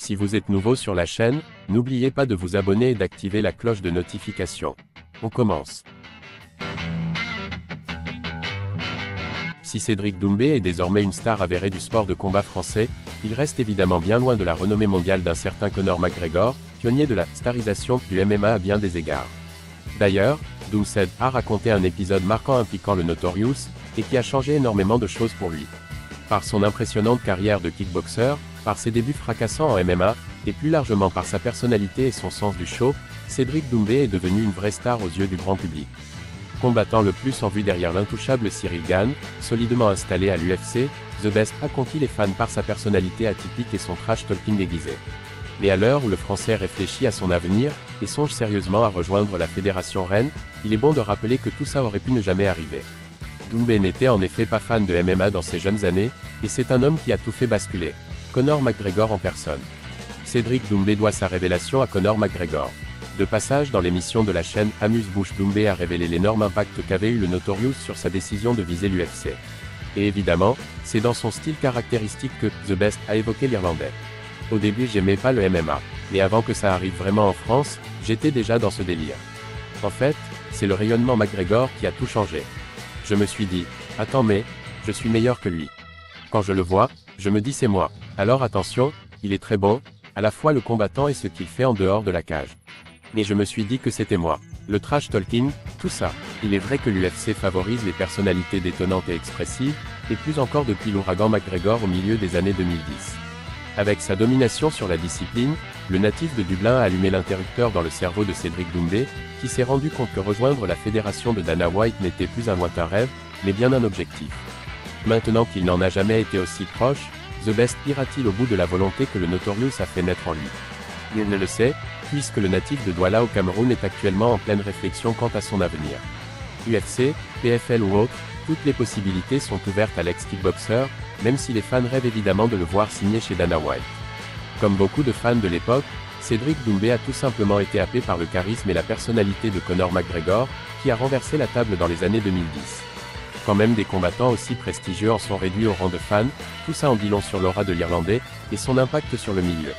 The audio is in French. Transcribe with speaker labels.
Speaker 1: Si vous êtes nouveau sur la chaîne, n'oubliez pas de vous abonner et d'activer la cloche de notification. On commence. Si Cédric Doumbé est désormais une star avérée du sport de combat français, il reste évidemment bien loin de la renommée mondiale d'un certain Conor McGregor, pionnier de la starisation du MMA à bien des égards. D'ailleurs, Doomsday a raconté un épisode marquant impliquant le Notorious, et qui a changé énormément de choses pour lui. Par son impressionnante carrière de kickboxer, par ses débuts fracassants en MMA, et plus largement par sa personnalité et son sens du show, Cédric Doumbé est devenu une vraie star aux yeux du grand public. Combattant le plus en vue derrière l'intouchable Cyril Gane, solidement installé à l'UFC, The Best a conquis les fans par sa personnalité atypique et son trash talking déguisé. Mais à l'heure où le Français réfléchit à son avenir, et songe sérieusement à rejoindre la Fédération Reine, il est bon de rappeler que tout ça aurait pu ne jamais arriver. Doumbé n'était en effet pas fan de MMA dans ses jeunes années, et c'est un homme qui a tout fait basculer. Conor McGregor en personne. Cédric Doumbé doit sa révélation à Conor McGregor. De passage dans l'émission de la chaîne Amuse-Bouche, Doumbé a révélé l'énorme impact qu'avait eu le Notorious sur sa décision de viser l'UFC. Et évidemment, c'est dans son style caractéristique que The Best a évoqué l'Irlandais. Au début j'aimais pas le MMA, mais avant que ça arrive vraiment en France, j'étais déjà dans ce délire. En fait, c'est le rayonnement McGregor qui a tout changé. Je me suis dit, attends mais, je suis meilleur que lui. Quand je le vois, je me dis c'est moi. Alors attention, il est très bon, à la fois le combattant et ce qu'il fait en dehors de la cage. Mais je me suis dit que c'était moi. Le trash talking, tout ça. Il est vrai que l'UFC favorise les personnalités détonnantes et expressives, et plus encore depuis l'ouragan McGregor au milieu des années 2010. Avec sa domination sur la discipline, le natif de Dublin a allumé l'interrupteur dans le cerveau de Cédric Doumbé, qui s'est rendu compte que rejoindre la fédération de Dana White n'était plus un lointain rêve, mais bien un objectif. Maintenant qu'il n'en a jamais été aussi proche, The Best ira-t-il au bout de la volonté que le Notorious a fait naître en lui? Il ne le sait, puisque le natif de Douala au Cameroun est actuellement en pleine réflexion quant à son avenir. UFC, PFL ou autre, toutes les possibilités sont ouvertes à l'ex-kickboxer, même si les fans rêvent évidemment de le voir signer chez Dana White. Comme beaucoup de fans de l'époque, Cédric Doumbé a tout simplement été happé par le charisme et la personnalité de Conor McGregor, qui a renversé la table dans les années 2010. Quand même des combattants aussi prestigieux en sont réduits au rang de fans, tout ça en dit long sur l'aura de l'Irlandais, et son impact sur le milieu.